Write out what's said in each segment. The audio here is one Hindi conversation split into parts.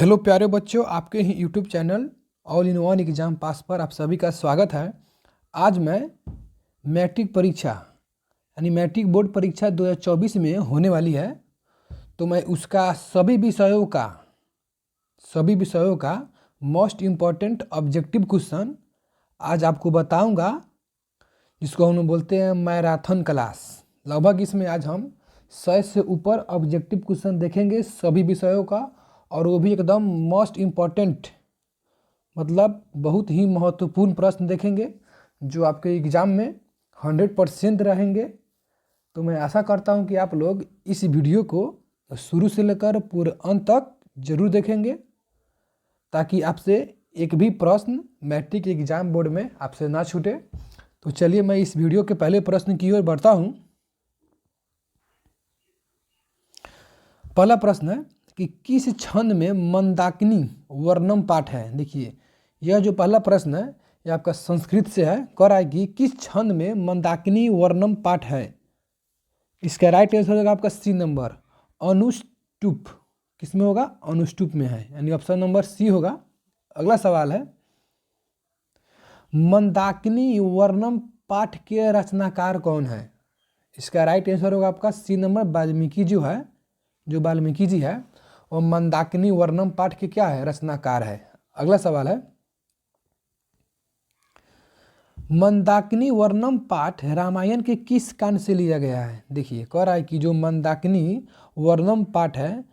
हेलो प्यारे बच्चों, आपके ही YouTube channel all in one exam pass पर आप सभी का स्वागत है। आज मैं मैट्रिक परीक्षा यानी मैट्रिक बोर्ड परीक्षा 2024 में होने वाली है, तो मैं उसका सभी विषयों का मोस्ट इम्पॉर्टेंट ऑब्जेक्टिव क्वेश्चन आज आपको बताऊंगा, जिसको हम बोलते हैं मैराथन क्लास। लगभग इसमें आज हम 100 से ऊपर ऑब्जेक्टिव क्वेश्चन देखेंगे सभी विषयों का, और वो भी एकदम मोस्ट इम्पॉर्टेंट, मतलब बहुत ही महत्वपूर्ण प्रश्न देखेंगे जो आपके एग्ज़ाम में 100% रहेंगे। तो मैं आशा करता हूं कि आप लोग इस वीडियो को शुरू से लेकर पूरे अंत तक जरूर देखेंगे, ताकि आपसे एक भी प्रश्न मैट्रिक एग्ज़ाम बोर्ड में आपसे ना छूटे। तो चलिए मैं इस वीडियो के पहले प्रश्न की ओर बढ़ता हूं। पहला प्रश्न है कि किस छंद में मंदाकिनी वर्णम पाठ है। देखिए, यह जो पहला प्रश्न है यह आपका संस्कृत से है। कह रहा है कि किस छंद में मंदाकिनी वर्णम पाठ है। इसका राइट आंसर होगा आपका सी नंबर, अनुष्टुप। किसमें होगा? अनुष्टुप में है, यानी ऑप्शन नंबर सी होगा। अगला सवाल है, मंदाकिनी वर्णम पाठ के रचनाकार कौन है। इसका राइट आंसर होगा आपका सी नंबर, वाल्मीकि जो वाल्मीकि जी है वो मंदाकिनी वर्णम पाठ के क्या है? रचनाकार है। अगला सवाल है, मंदाकिनी वर्णम पाठ रामायण के किस कांड से लिया गया है। देखिए, कह रहा है कि जो मंदाकिनी वर्णम पाठ है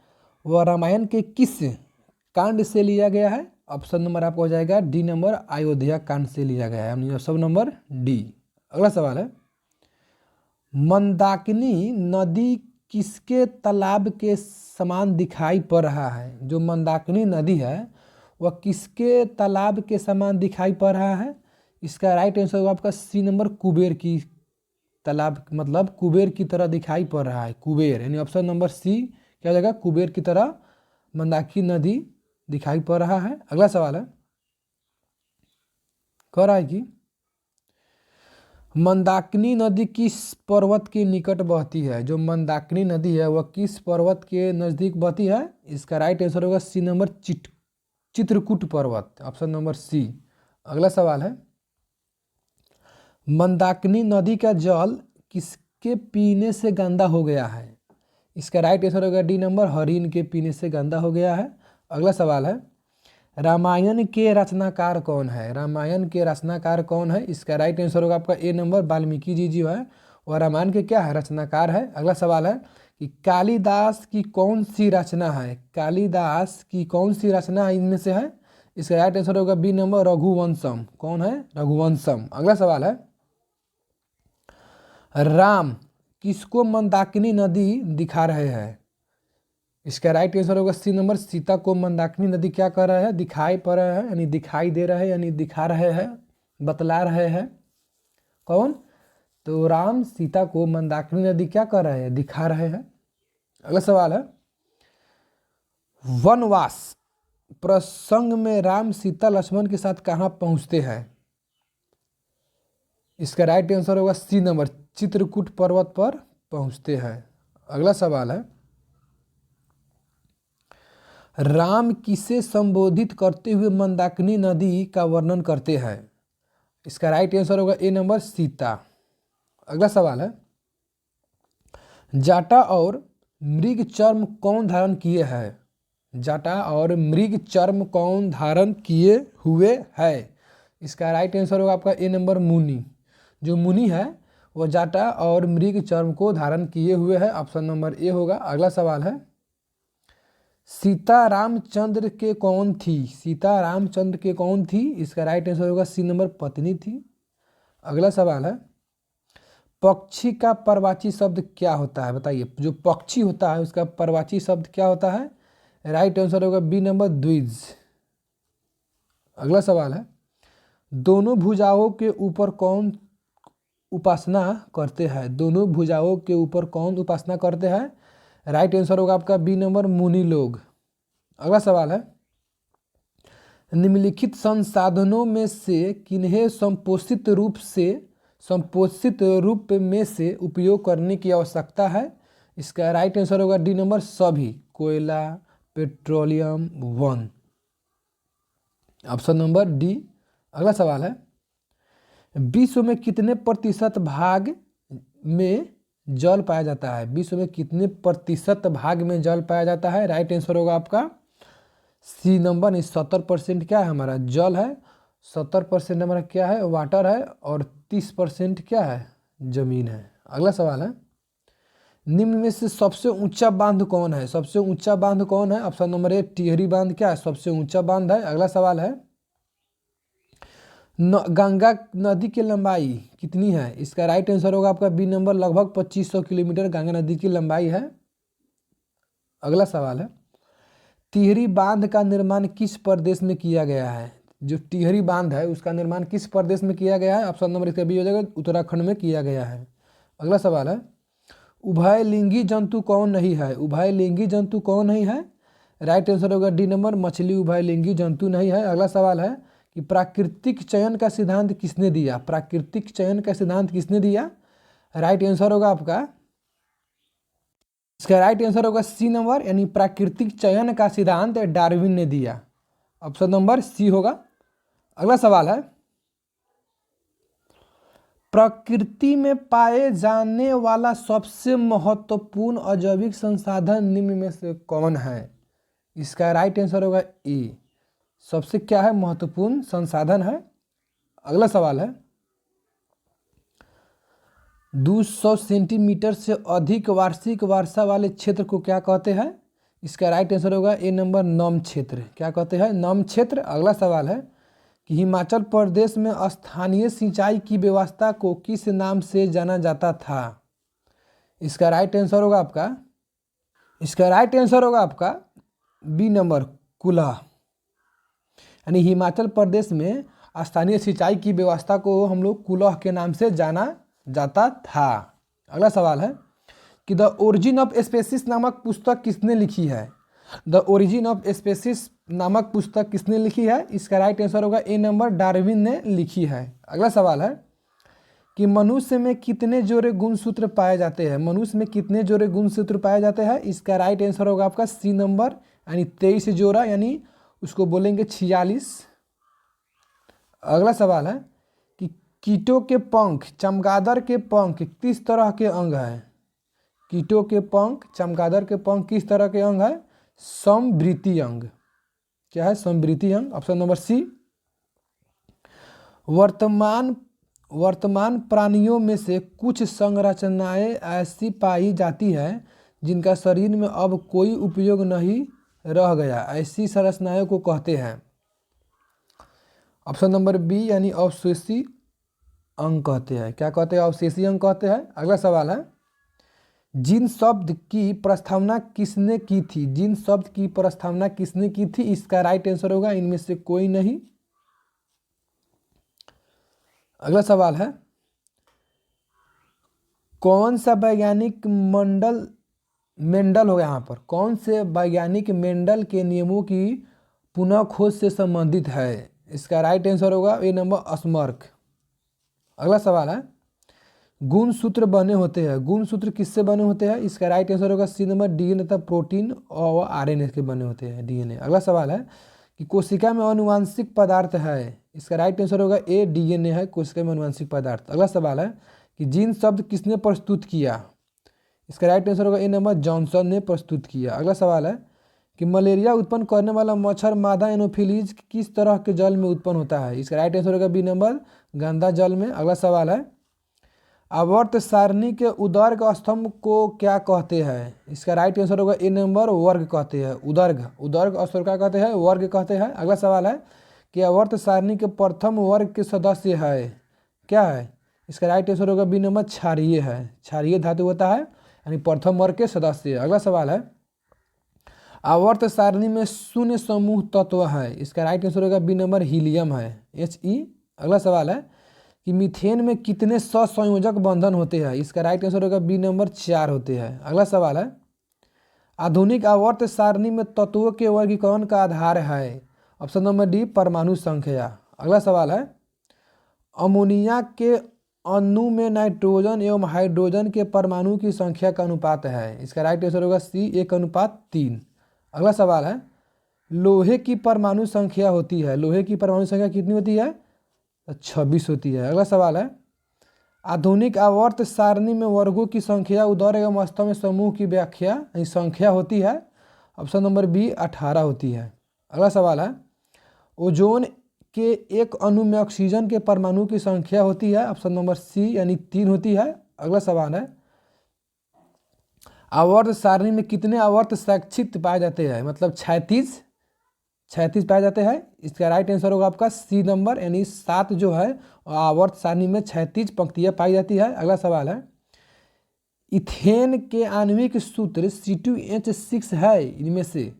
वह रामायण के किस कांड से लिया गया है। ऑप्शन नंबर आपको हो जाएगा डी नंबर, अयोध्या कांड से लिया गया है, ऑप्शन नंबर डी। अगला सवाल है, मंदाकिनी नदी किसके तालाब के समान दिखाई पड़ रहा है। जो मंदाकिनी नदी है वह किसके तालाब के समान दिखाई पड़ रहा है। इसका राइट आंसर होगा आपका सी नंबर, कुबेर की तालाब, मतलब कुबेर की तरह दिखाई पड़ रहा है। कुबेर यानी ऑप्शन नंबर सी क्या हो जाएगा, कुबेर की तरह मंदाकिनी नदी दिखाई पड़ रहा है। अगला सवाल है, कह रहा है कि मंदाकिनी नदी किस पर्वत के निकट बहती है। जो मंदाकिनी नदी है वह किस पर्वत के नज़दीक बहती है। इसका राइट आंसर होगा सी नंबर, चित्रकूट पर्वत, ऑप्शन नंबर सी। अगला सवाल है, मंदाकिनी नदी का जल किसके पीने से गंदा हो गया है। इसका राइट आंसर होगा डी नंबर, हरिण के पीने से गंदा हो गया है। अगला सवाल है, रामायण के रचनाकार कौन है। रामायण के रचनाकार कौन है। इसका राइट आंसर होगा आपका ए नंबर, वाल्मीकि जी जो है वह रामायण के क्या है? रचनाकार है। अगला सवाल है कि कालिदास की कौन सी रचना है। कालिदास की कौन सी रचना इनमें से है। इसका राइट आंसर होगा बी नंबर, रघुवंशम। कौन है? रघुवंशम। अगला सवाल है, राम किसको मंदाकिनी नदी दिखा रहे हैं। इसका राइट आंसर होगा सी नंबर, सीता को मंदाकिनी नदी क्या कर रहे हैं? दिखाई पड़ रहे हैं, यानी दिखाई दे रहे हैं, यानी दिखा रहे हैं, बतला रहे हैं। कौन? तो राम सीता को मंदाकिनी नदी क्या कर रहे हैं? दिखा रहे हैं। अगला सवाल है, वनवास प्रसंग में राम सीता लक्ष्मण के साथ कहाँ पहुंचते हैं। इसका राइट आंसर होगा सी नंबर, चित्रकूट पर्वत पर पहुंचते हैं। अगला सवाल है, राम किसे संबोधित करते हुए मंदाकिनी नदी का वर्णन करते हैं। इसका राइट आंसर होगा ए नंबर, सीता। अगला सवाल है, जाटा और मृग चर्म कौन धारण किए हैं। जाटा और मृग चर्म कौन धारण किए हुए है। इसका राइट आंसर होगा आपका ए नंबर, मुनि। जो मुनि है वह जाटा और मृग चर्म को धारण किए हुए है, ऑप्शन नंबर ए होगा। अगला सवाल है, सीता रामचंद्र के कौन थी। सीता रामचंद्र के कौन थी। इसका राइट आंसर होगा सी नंबर, पत्नी थी। अगला सवाल है, पक्षी का परवाची शब्द क्या होता है। बताइए, जो पक्षी होता है उसका परवाची शब्द क्या होता है। राइट आंसर होगा बी नंबर, द्विज। अगला सवाल है, दोनों भुजाओं के ऊपर कौन उपासना करते हैं। दोनों भुजाओं के ऊपर कौन उपासना करते हैं। राइट आंसर होगा आपका बी नंबर, मुनि लोग। अगला सवाल है, निम्नलिखित संसाधनों में से किन्हें संपोषित रूप में से उपयोग करने की आवश्यकता है। इसका राइट आंसर होगा डी नंबर, सभी। कोयला, पेट्रोलियम 1। Option number D. अगला सवाल है, विश्व में कितने प्रतिशत भाग में जल पाया जाता है? विश्व में कितने प्रतिशत भाग में जल पाया जाता है? राइट आंसर होगा आपका सी नंबर। 70% क्या है हमारा? जल है। 70% हमारा क्या है? वाटर है। और 30% क्या है? जमीन है। अगला सवाल है, निम्न में से सबसे ऊंचा बांध कौन है? सबसे ऊंचा बांध कौन है? ऑप्शन नंबर ए टिहरी बांध क्या है? सबसे ऊंचा बांध है। अगला सवाल है, गंगा नदी की लंबाई कितनी है? इसका राइट आंसर होगा आपका बी नंबर, लगभग 2500 किलोमीटर गंगा नदी की लंबाई है। अगला सवाल है, टिहरी बांध का निर्माण किस प्रदेश में किया गया है? जो टिहरी बांध है उसका निर्माण किस प्रदेश में किया गया है? ऑप्शन नंबर इसका बी हो जाएगा, उत्तराखंड में किया गया है। अगला सवाल है, उभयलिंगी जंतु कौन नहीं है? उभयलिंगी जंतु कौन नहीं है? राइट आंसर होगा डी नंबर, मछली उभयलिंगी जंतु नहीं है। अगला सवाल है कि प्राकृतिक चयन का सिद्धांत किसने दिया? प्राकृतिक चयन का सिद्धांत किसने दिया? राइट आंसर होगा आपका, इसका राइट आंसर होगा सी नंबर, यानी प्राकृतिक चयन का सिद्धांत डार्विन ने दिया। ऑप्शन नंबर सी होगा। अगला सवाल है, प्रकृति में पाए जाने वाला सबसे महत्वपूर्ण अजैविक संसाधन निम्न में से कौन है? इसका राइट आंसर होगा ए, सबसे क्या है? महत्वपूर्ण संसाधन है। अगला सवाल है, 200 सेंटीमीटर से अधिक वार्षिक वर्षा वाले क्षेत्र को क्या कहते हैं? इसका राइट आंसर होगा ए नंबर, नम क्षेत्र। क्या कहते हैं? नम क्षेत्र। अगला सवाल है कि हिमाचल प्रदेश में स्थानीय सिंचाई की व्यवस्था को किस नाम से जाना जाता था? इसका राइट आंसर होगा आपका, इसका राइट आंसर होगा आपका बी नंबर, कुल्ह। यानी हिमाचल प्रदेश में स्थानीय सिंचाई की व्यवस्था को हम लोग कुल्ह के नाम से जाना जाता था। अगला सवाल है कि द ओरिजिन ऑफ स्पेसिस नामक पुस्तक किसने लिखी है? द ओरिजिन ऑफ स्पेसिस नामक पुस्तक किसने लिखी है? इसका राइट आंसर होगा ए नंबर, डार्विन ने लिखी है। अगला सवाल है कि मनुष्य में कितने जोड़े गुणसूत्र पाए जाते हैं? मनुष्य में कितने जोड़े गुणसूत्र पाए जाते हैं? इसका राइट आंसर होगा आपका सी नंबर, यानी 23 जोड़ा, यानी उसको बोलेंगे 46। अगला सवाल है कि कीटों के पंख, चमगादड़ के पंख किस तरह के अंग है? कीटों के पंख, चमगादड़ के पंख किस तरह के अंग है? समवृत्ति अंग। क्या है? समवृत्ति अंग। Option number C. वर्तमान प्राणियों में से कुछ संरचनाएं ऐसी पाई जाती है जिनका शरीर में अब कोई उपयोग नहीं रह गया, ऐसी संरचनाओं को कहते हैं? ऑप्शन नंबर बी, यानी अवशेषी अंग कहते हैं। क्या कहते हैं? अवशेषी अंग कहते हैं। अगला सवाल है, जिन शब्द की प्रस्तावना किसने की थी? जिन शब्द की प्रस्तावना किसने की थी? इसका राइट आंसर होगा इनमें से कोई नहीं। अगला सवाल है, कौन सा वैज्ञानिक मेंडल होगा यहाँ पर, कौन से वैज्ञानिक मेंडल के नियमों की पुनः खोज से संबंधित है? इसका राइट आंसर होगा ए नंबर, अस्मर्क। अगला सवाल है, गुणसूत्र बने होते हैं, गुणसूत्र किससे बने होते हैं? इसका राइट आंसर होगा सी नंबर, डीएनए तथा प्रोटीन और आरएनए के बने होते हैं, डीएनए। अगला सवाल है कि कोशिका में आनुवांशिक पदार्थ है? इसका राइट आंसर होगा ए, डीएनए है कोशिका में आनुवांशिक पदार्थ। अगला सवाल है कि जीन शब्द किसने प्रस्तुत किया? इसका राइट आंसर होगा ए नंबर, जॉनसन ने प्रस्तुत किया। अगला सवाल है कि मलेरिया उत्पन्न करने वाला मच्छर मादा एनोफिलीज किस तरह के जल में उत्पन्न होता है? इसका राइट आंसर होगा बी नंबर, गंदा जल में। अगला सवाल है, आवर्त सारणी के उदर्ग स्तंभ को क्या कहते हैं? इसका राइट आंसर होगा ए नंबर, वर्ग कहते हैं। उदर्ग स्तंभ क्या कहते हैं? वर्ग कहते हैं। अगला सवाल है कि आवर्त सारणी के प्रथम वर्ग के सदस्य है, क्या है? इसका राइट आंसर होगा बी नंबर, क्षारीय है। क्षारीय धातु होता है, यानी प्रथम वर्ग के सदस्य। अगला सवाल है, आवर्त सारणी में शून्य समूह तत्व है? इसका राइट आंसर होगा बी नंबर, हीलियम है, He। अगला सवाल है कि मीथेन में कितने सहसंयोजक बंधन होते हैं? इसका राइट आंसर होगा बी नंबर, 4 होते हैं। अगला सवाल है, आधुनिक आवर्त सारणी में तत्वों के वर्गीकरण का आधार है? ऑप्शन नंबर डी, परमाणु संख्या। अगला सवाल है, अमोनिया के अणु में नाइट्रोजन एवं हाइड्रोजन के परमाणु की संख्या का अनुपात है? इसका राइट आंसर होगा सी, 1:3। अगला सवाल है, लोहे की परमाणु संख्या होती है, लोहे की परमाणु संख्या कितनी होती है? 26 होती है। अगला सवाल है, आधुनिक आवर्त सारणी में वर्गों की संख्या उदर एवं स्तंभ में समूह की व्याख्या संख्या होती है। ऑप्शन नंबर बी 18 होती है। अगला सवाल है, ओजोन के एक अणु में ऑक्सीजन के परमाणु की संख्या होती है। ऑप्शन नंबर सी यानी 3 होती है। अगला सवाल है, आवर्त सारणी में कितने आवर्त शैक्षित पाए जाते हैं? मतलब 36 पाए जाते हैं। इसका राइट आंसर होगा आपका सी नंबर यानी 7 जो है आवर्त सारणी में 36 पंक्तियां पाई जाती है। अगला सवाल है, इथेन के आणविक सूत्र C2H6 है इनमें से?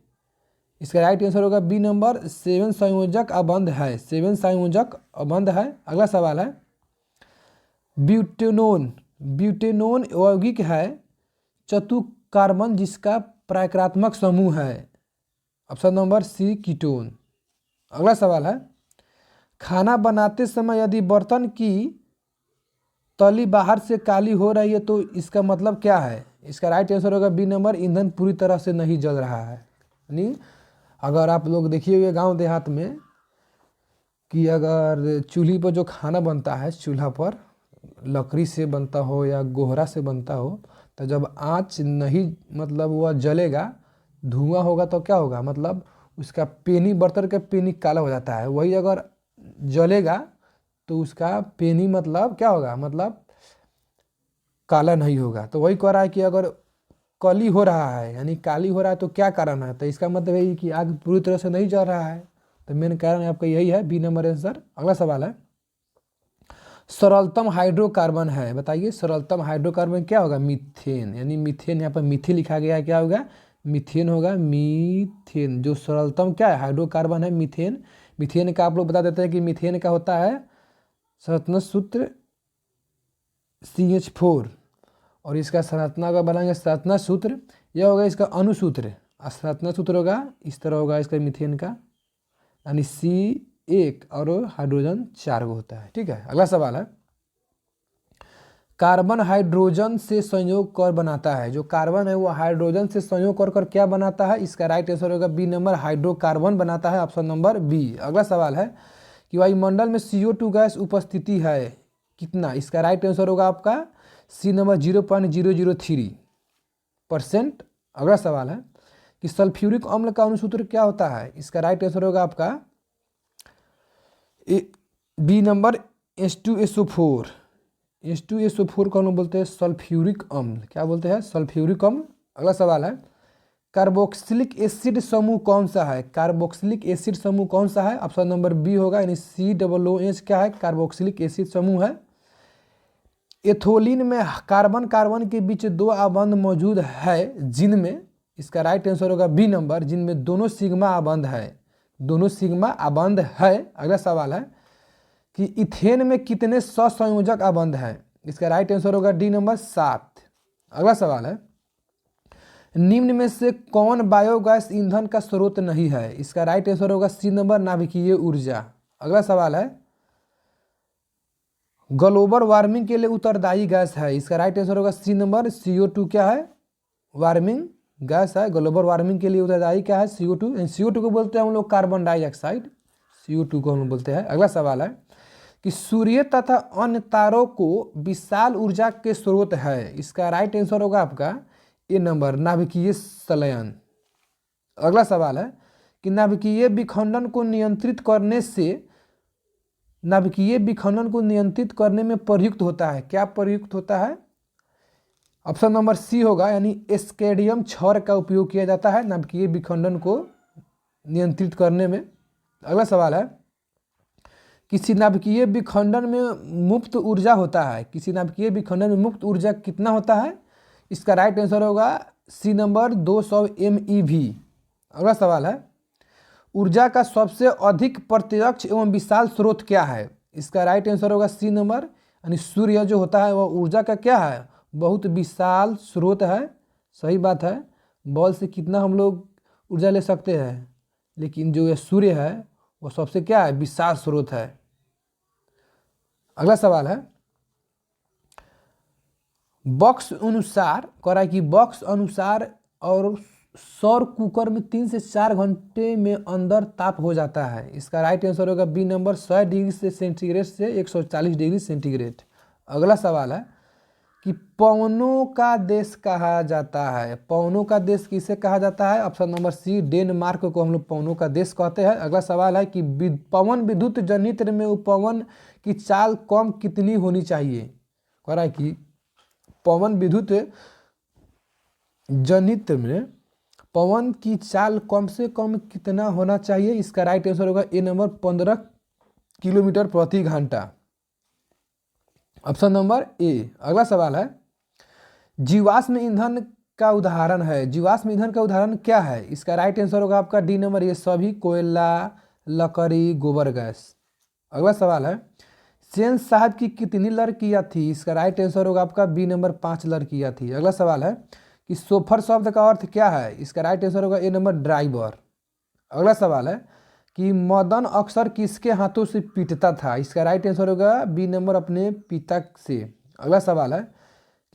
इसका राइट आंसर होगा बी नंबर 7 संयोजक अबंध है, 7 संयोजक अबंध है। अगला सवाल है, ब्यूटेनोन यौगिक है चतु कार्बन जिसका प्राकृतात्मक समूह है। Option number C ketone. अगला सवाल है, खाना बनाते समय यदि बर्तन की तली बाहर से काली हो रही है तो इसका मतलब क्या है? इसका राइट आंसर होगा बी नंबर ईंधन पूरी तरह से नहीं जल रहा है। यानी अगर आप लोग देखिए गांव देहात में कि अगर चूल्ही पर जो खाना बनता है, चूल्हा पर लकड़ी से बनता हो या गोहरा से बनता हो, तो जब आँच नहीं मतलब वह जलेगा, धुआं होगा तो क्या होगा? मतलब उसका पेनी, बर्तन का पेनी काला हो जाता है। वही अगर जलेगा तो उसका पेनी मतलब क्या होगा? मतलब काला नहीं होगा। तो वही कह रहा है कि अगर कली हो रहा है यानी काली हो रहा है तो क्या कारण है? तो इसका मतलब है कि आग पूरी तरह से नहीं जल रहा है। तो मेन कारण आपका यही है, बी नंबर आंसर। अगला सवाल है, सरलतम हाइड्रोकार्बन है, बताइए सरलतम हाइड्रोकार्बन क्या होगा? मीथेन। यानी मीथेन, यहाँ पर मीथेन लिखा गया है, क्या होगा? मीथेन होगा। मीथेन जो सरलतम क्या है? हाइड्रोकार्बन है मीथेन। मीथेन का आप लोग बता देते हैं कि मीथेन का होता है संरचना सूत्र CH4 और इसका संरचना का बनाएंगे संरचना सूत्र, यह होगा इसका अणुसूत्र। संरचना सूत्र होगा इस तरह होगा इसका मीथेन का, यानी C1 और हाइड्रोजन 4 गो होता है। ठीक है। अगला सवाल है, कार्बन हाइड्रोजन से संयोग कर बनाता है, जो कार्बन है वो हाइड्रोजन से संयोग कर क्या बनाता है? इसका राइट आंसर होगा बी नंबर हाइड्रोकार्बन बनाता है। Option number B. अगला सवाल है कि वायुमंडल में CO2 गैस उपस्थिति है कितना? इसका राइट आंसर होगा आपका सी नंबर 0.003%। अगला सवाल है कि सल्फ्यूरिक अम्ल का अणुसूत्र क्या होता है? इसका राइट आंसर होगा आपका बी नंबर H2SO4। H2SO4 को हम बोलते हैं सल्फ्यूरिक अम्ल। क्या बोलते हैं? सल्फ्यूरिक अम्ल। अगला सवाल है, कार्बोक्सिलिक एसिड समूह कौन सा है? कार्बोक्सिलिक एसिड समूह कौन सा है? ऑप्शन नंबर बी होगा, यानी COOH क्या है? कार्बोक्सिलिक एसिड समूह है। एथोलिन में कार्बन कार्बन के बीच 2 आबंध मौजूद है जिनमें, इसका राइट आंसर होगा बी नंबर, जिनमें दोनों सिग्मा आबंध है, दोनों सिग्मा आबंध है। अगला सवाल है कि इथेन में कितने सहसंयोजक आबंध हैं? इसका राइट आंसर होगा डी नंबर 7। अगला सवाल है, निम्न में से कौन बायोगैस ईंधन का स्रोत नहीं है? इसका राइट आंसर होगा सी नंबर नाभिकीय ऊर्जा। अगला सवाल है, ग्लोबल वार्मिंग के लिए उत्तरदायी गैस है? इसका राइट आंसर होगा सी नंबर CO2 क्या है? वार्मिंग गैस है। ग्लोबल वार्मिंग के लिए उत्तरदायी क्या है? CO2। CO2 को बोलते हैं हम लोग कार्बन डाइऑक्साइड, CO2 को हम बोलते हैं। अगला सवाल है कि सूर्य तथा अन्य तारों को विशाल ऊर्जा के स्रोत है? इसका राइट आंसर होगा आपका ए नंबर नाभिकीय संलयन। अगला सवाल है कि नाभिकीय विखंडन को नियंत्रित करने में प्रयुक्त होता है, क्या प्रयुक्त होता है? ऑप्शन नंबर सी होगा, यानी एस्केडियम क्षौर का उपयोग किया जाता है नाभिकीय विखंडन को नियंत्रित करने में। अगला सवाल है, किसी नाभिकीय विखंडन में मुक्त ऊर्जा होता है, किसी नाभिकीय विखंडन में मुक्त ऊर्जा कितना होता है? इसका राइट आंसर होगा सी नंबर 200 MeV। अगला सवाल है, ऊर्जा का सबसे अधिक प्रत्यक्ष एवं विशाल स्रोत क्या है? इसका राइट आंसर होगा सी नंबर, यानी सूर्य जो होता है वह ऊर्जा का क्या है? बहुत विशाल स्रोत है। सही बात है, बॉल से कितना हम लोग ऊर्जा ले सकते हैं, लेकिन जो यह सूर्य है वो सबसे क्या है? विशाल स्रोत है। अगला सवाल है, बॉक्स अनुसार कह रहा है कि बॉक्स अनुसार और सौर कुकर में 3 से 4 घंटे में अंदर ताप हो जाता है। इसका राइट आंसर होगा बी नंबर 100 डिग्री से सेंटीग्रेड से 140 डिग्री सेंटीग्रेड। अगला सवाल है कि पवनों का देश कहा जाता है। पवनों का देश किसे कहा जाता है? ऑप्शन नंबर सी डेनमार्क को हम लोग पवनों का देश कहते हैं। अगला सवाल है कि पवन विद्युत जनित्र में उपवन की चाल कम कितनी होनी चाहिए? कह रहा है कि पवन विद्युत जनित्र में पवन की चाल कम से कम कितना होना चाहिए? इसका राइट आंसर होगा ए नंबर 15 किलोमीटर प्रति घंटा। Option number A. अगला सवाल है जीवाश्म ईंधन का उदाहरण है। जीवाश्म ईंधन का उदाहरण क्या है? इसका राइट आंसर होगा आपका डी नंबर ए सभी कोयला, लकड़ी, गोबर गैस। अगला सवाल है सेन साहब की कितनी लड़कियां थी? इसका राइट आंसर होगा आपका बी नंबर 5 लड़कियां थी। अगला सवाल है कि सोफर शब्द का अर्थ क्या है? इसका राइट आंसर होगा ए नंबर ड्राइवर। अगला सवाल है कि मदन अक्सर किसके हाथों से पीटता था? इसका राइट आंसर होगा बी नंबर अपने पिता से। अगला सवाल है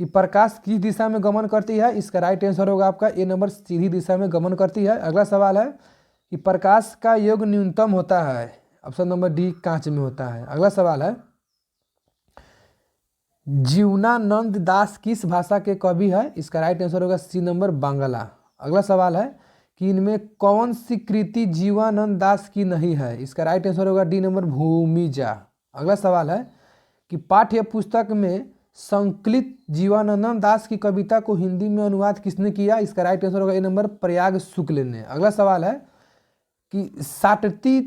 कि प्रकाश किस दिशा में गमन करती है? इसका राइट आंसर होगा आपका ए नंबर सीधी दिशा में गमन करती है। अगला सवाल है कि प्रकाश का योग न्यूनतम होता है? ऑप्शन नंबर डी कांच में होता है। अगला सवाल है जीवनानंद दास किस भाषा के कवि है? इसका राइट आंसर होगा सी नंबर बांग्ला। अगला सवाल है कि इनमें कौन सी कृति जीवानंद दास की नहीं है? इसका राइट आंसर होगा डी नंबर भूमिजा। अगला सवाल है कि पाठ्य पुस्तक में संकलित जीवानंद दास की कविता को हिंदी में अनुवाद किसने किया? इसका राइट आंसर होगा ए नंबर प्रयाग शुक्ल ने। अगला सवाल है कि साटती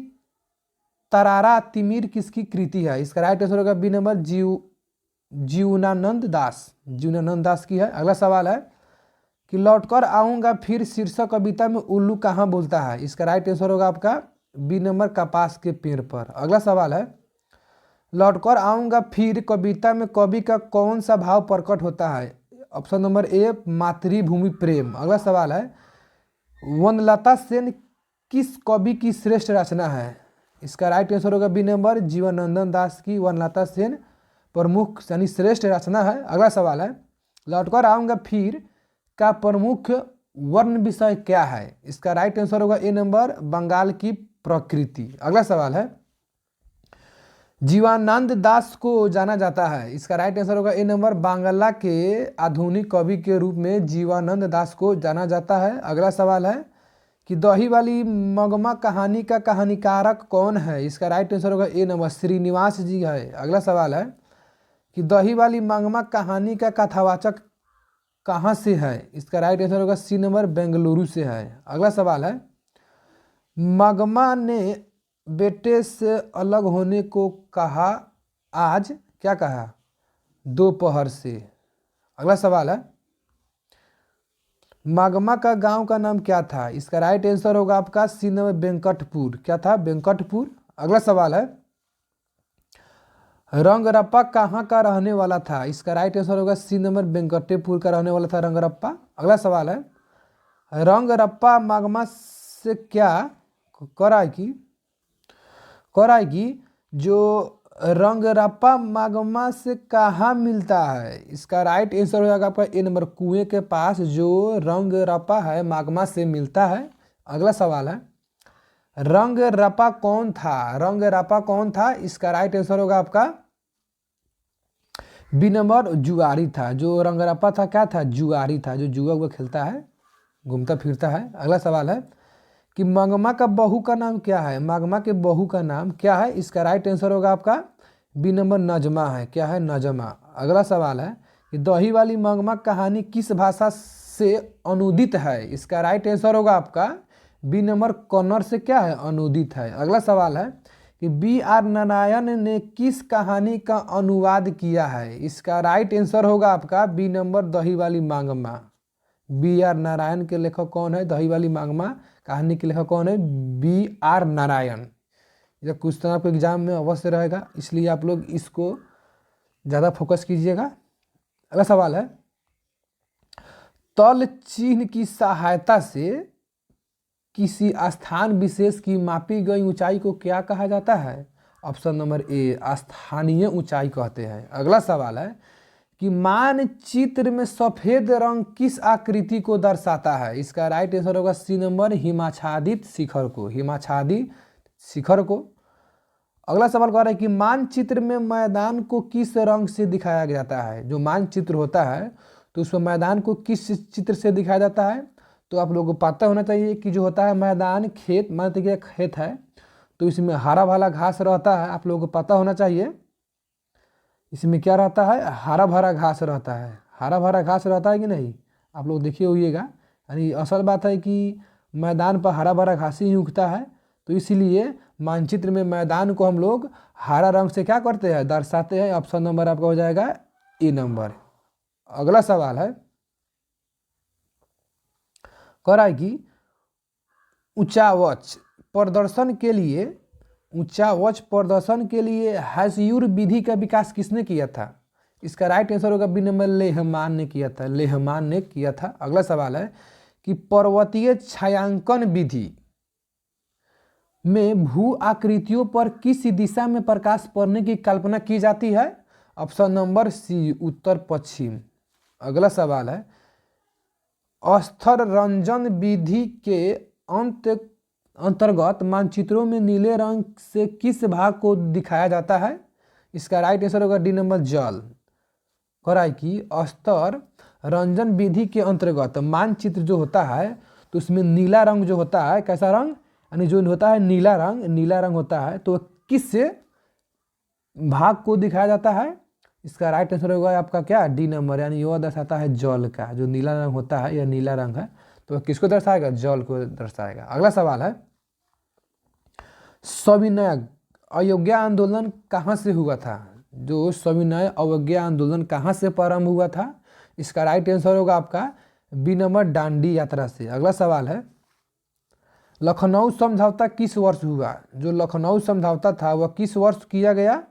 तरारा तिमिर किसकी कृति है? इसका राइट आंसर होगा बी नंबर जीवनानंद दास की है। अगला सवाल है कि लौटकर आऊंगा फिर शीर्षक कविता में उल्लू कहाँ बोलता है? इसका राइट आंसर होगा आपका बी नंबर कपास के पेड़ पर। अगला सवाल है लौटकर आऊंगा फिर कविता में कवि का कौन सा भाव प्रकट होता है? ऑप्शन नंबर ए मातृभूमि प्रेम। अगला सवाल है वनलता सेन किस कवि की श्रेष्ठ रचना है? इसका राइट आंसर होगा बी नंबर जीवनानंद दास की वनलता सेन प्रमुख यानी श्रेष्ठ रचना है। अगला सवाल है लौटकर आऊंगा फिर का प्रमुख वर्ण विषय क्या है? इसका राइट आंसर होगा ए नंबर बंगाल की प्रकृति। अगला सवाल है जीवानंद दास को जाना जाता है। इसका राइट आंसर होगा ए नंबर बांग्ला के आधुनिक कवि के रूप में जीवानंद दास को जाना जाता है। अगला सवाल है कि दही वाली मगमा कहानी का कहानीकारक कौन है? इसका राइट आंसर होगा ए नंबर श्रीनिवास जी है। अगला सवाल है कि दही वाली मगमा कहानी का कथावाचक कहाँ से है? इसका राइट आंसर होगा सी नंबर बेंगलुरु से है। अगला सवाल है मगमा ने बेटे से अलग होने को कहा आज क्या कहा? दोपहर से। अगला सवाल है मगमा का गांव का नाम क्या था? इसका राइट आंसर होगा आपका सी नंबर वेंकटपुर। क्या था? वेंकटपुर। अगला सवाल है रंगरप्पा कहाँ का रहने वाला था? इसका राइट आंसर होगा सी नंबर वेंकटेपुर का रहने वाला था रंगरप्पा। अगला सवाल है रंगरप्पा मगमा से क्या कराएगी जो रंगरप्पा मगमा से कहाँ मिलता है? इसका राइट आंसर हो जाएगा आपका ए नंबर कुएं के पास जो रंगरप्पा है मगमा से मिलता है। अगला सवाल है रंगरप्पा कौन था? इसका राइट आंसर होगा आपका बी नंबर जुआरी था। जो रंगरप्पा था क्या था? जुआरी था, जो जुआ हुआ खेलता है, घूमता फिरता है। अगला सवाल है कि मगमा का बहू का नाम क्या है? मगमा के बहू का नाम क्या है? इसका राइट आंसर होगा आपका बी नंबर नजमा है। क्या है? नजमा। अगला सवाल है कि दही वाली मगमा कहानी किस भाषा से अनुदित है? इसका राइट आंसर होगा आपका बी नंबर कन्नड़ से क्या है? अनुदित है। अगला सवाल है कि बी आर नारायण ने किस कहानी का अनुवाद किया है? इसका राइट आंसर होगा आपका बी नंबर दही वाली मांगमा। बी आर नारायण के लेखक कौन है? दही वाली मांगमा कहानी के लेखक कौन है? B R Narayan. यह क्वेश्चन आपके एग्जाम में अवश्य रहेगा, इसलिए आप लोग इसको ज़्यादा फोकस कीजिएगा। अगला सवाल है तल चिन्ह की सहायता से किसी स्थान विशेष की मापी गई ऊंचाई को क्या कहा जाता है? ऑप्शन नंबर ए स्थानीय ऊंचाई कहते हैं। अगला सवाल है कि मानचित्र में सफेद रंग किस आकृति को दर्शाता है। इसका राइट आंसर होगा सी नंबर, हिमाच्छादित शिखर को, हिमाच्छादित शिखर को। अगला सवाल कह रहा है कि मानचित्र में मैदान को किस रंग से दिखाया जाता है। जो मानचित्र होता है तो उसमें मैदान को किस चित्र से दिखाया जाता है। तो आप लोगों को पता होना चाहिए कि जो होता है मैदान, खेत, मान लीजिए खेत है तो इसमें हरा भरा घास रहता है, आप लोगों को पता होना चाहिए। इसमें क्या रहता है, हरा भरा घास रहता है, हरा भरा घास रहता है कि नहीं, आप लोग देखिए होइएगा। यानी असल बात है कि मैदान पर हरा भरा घास ही उगता है, तो इसीलिए मानचित्र में मैदान को हम लोग हरा रंग से क्या करते हैं, दर्शाते हैं। ऑप्शन नंबर आपका हो जाएगा ए नंबर। अगला सवाल है, कह रहा है कि उच्चावच प्रदर्शन के लिए हैस्यूर विधि का विकास किसने किया था। इसका राइट आंसर होगा बी नंबर, लेहमान ने किया था, लेहमान ने किया था। अगला सवाल है कि पर्वतीय छायांकन विधि में भू आकृतियों पर किस दिशा में प्रकाश पड़ने की कल्पना की जाती है। ऑप्शन नंबर सी, उत्तर पश्चिम। अगला सवाल है, अस्तर रंजन विधि के अंतर्गत मानचित्रों में नीले रंग से किस भाग को दिखाया जाता है। इसका राइट आंसर होगा डी नंबर, जल। कह रहा है कि अस्तर रंजन विधि के अंतर्गत मानचित्र जो होता है तो उसमें नीला रंग जो होता है, कैसा रंग, यानी जो होता है नीला रंग होता है, तो किस भाग को दिखाया जाता है। इसका राइट आंसर होगा आपका क्या, डी नंबर, यानी यह दर्शाता है जल का। जो नीला रंग होता है, यह नीला रंग है, तो किसको दर्शाएगा, जल को दर्शाएगा। अगला सवाल है, सविनय अवज्ञा आंदोलन कहाँ से हुआ था। जो सविनय अवज्ञा आंदोलन कहाँ से प्रारंभ हुआ था। इसका राइट आंसर होगा आपका बी नंबर, डांडी यात्रा से। अगला सवाल है, लखनऊ समझौता किस वर्ष हुआ। जो लखनऊ समझौता था वह किस वर्ष किया गया।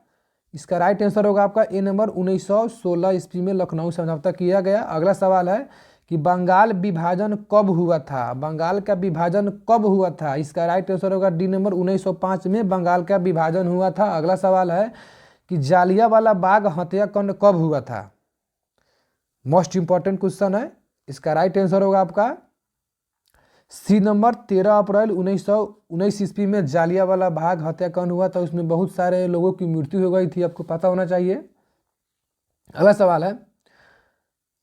इसका राइट आंसर होगा आपका ए नंबर, 1916 ईस्वी में लखनऊ समझौता किया गया। अगला सवाल है कि बंगाल विभाजन कब हुआ था। बंगाल का विभाजन कब हुआ था। इसका राइट आंसर होगा डी नंबर, 1905 में बंगाल का विभाजन हुआ था। अगला सवाल है कि जालियांवाला बाग हत्याकांड कब हुआ था। मोस्ट इंपॉर्टेंट क्वेश्चन है। इसका राइट आंसर होगा आपका सी नंबर, 13 अप्रैल 1919 ईस्वी में जालियांवाला बाग हत्याकांड हुआ था। उसमें बहुत सारे लोगों की मृत्यु हो गई थी, आपको पता होना चाहिए। अगला सवाल है,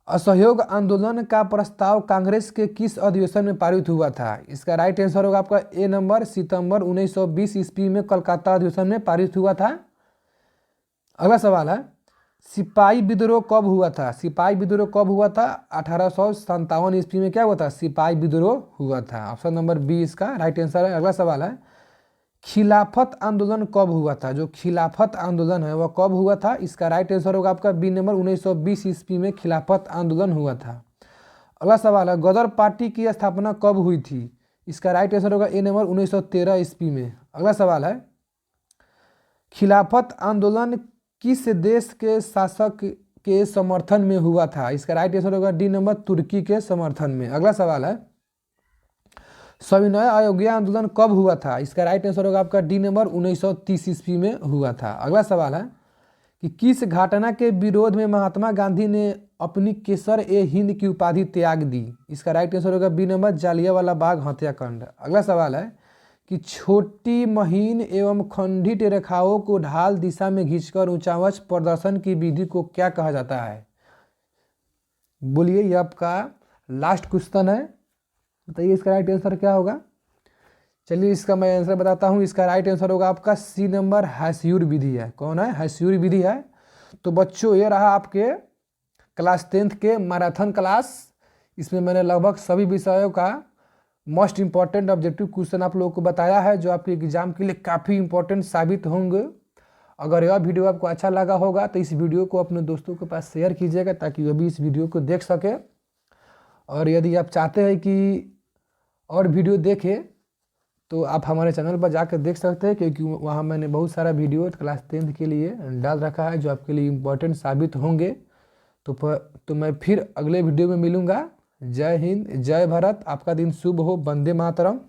असहयोग आंदोलन का प्रस्ताव कांग्रेस के किस अधिवेशन में पारित हुआ था। इसका राइट आंसर होगा आपका ए नंबर, सितंबर 1920 ईस्वी में कलकत्ता अधिवेशन में पारित हुआ था। अगला सवाल है, सिपाही विद्रोह कब हुआ था। सिपाही विद्रोह कब हुआ था, 1857 ईस्वी में क्या हुआ था, सिपाही विद्रोह हुआ था। ऑप्शन नंबर बी इसका राइट आंसर है। अगला सवाल है, खिलाफत आंदोलन कब हुआ था। जो खिलाफत आंदोलन है वह कब हुआ था। इसका राइट आंसर होगा आपका बी नंबर, 1920 ईस्वी में खिलाफत आंदोलन हुआ था। अगला सवाल है, गदर पार्टी की स्थापना कब हुई थी। इसका राइट आंसर होगा ए नंबर, 1913 ईस्वी में। अगला सवाल है, खिलाफत आंदोलन किस देश के शासक के समर्थन में हुआ था। इसका राइट आंसर होगा डी नंबर, तुर्की के समर्थन में। अगला सवाल है, सविनय अवज्ञा आंदोलन कब हुआ था। इसका राइट आंसर होगा आपका डी नंबर, 1930 ईस्वी में हुआ था। अगला सवाल है कि किस घटना के विरोध में महात्मा गांधी ने अपनी केसर ए हिंद की उपाधि त्याग दी। इसका राइट आंसर होगा बी नंबर, जालियांवाला बाग हत्याकांड। अगला सवाल है कि छोटी महीन एवं खंडित रेखाओं को ढाल दिशा में खींचकर ऊंचावच प्रदर्शन की विधि को क्या कहा जाता है। बोलिए, ये आपका लास्ट क्वेश्चन है, बताइए इसका राइट आंसर क्या होगा। चलिए इसका मैं आंसर बताता हूँ। इसका राइट आंसर होगा आपका सी नंबर, हैस्यूर विधि है। कौन है, हैस्यूर विधि है। तो बच्चों ये रहा आपके क्लास 10th के मैराथन क्लास। इसमें मैंने लगभग सभी विषयों का मोस्ट इंपॉर्टेंट ऑब्जेक्टिव क्वेश्चन आप लोगों को बताया है, जो आपके एग्जाम के लिए काफ़ी इंपॉर्टेंट साबित होंगे। अगर यह वीडियो आपको अच्छा लगा होगा तो इस वीडियो को अपने दोस्तों के पास शेयर कीजिएगा, ताकि वह भी इस वीडियो को देख सके। और यदि आप चाहते हैं कि और वीडियो देखें तो आप हमारे चैनल पर जाकर देख सकते हैं, क्योंकि वहाँ मैंने बहुत सारा वीडियो क्लास 10th के लिए डाल रखा है, जो आपके लिए इम्पोर्टेंट साबित होंगे। तो मैं फिर अगले वीडियो में मिलूँगा। जय हिंद, जय भारत, आपका दिन शुभ हो। वंदे मातरम।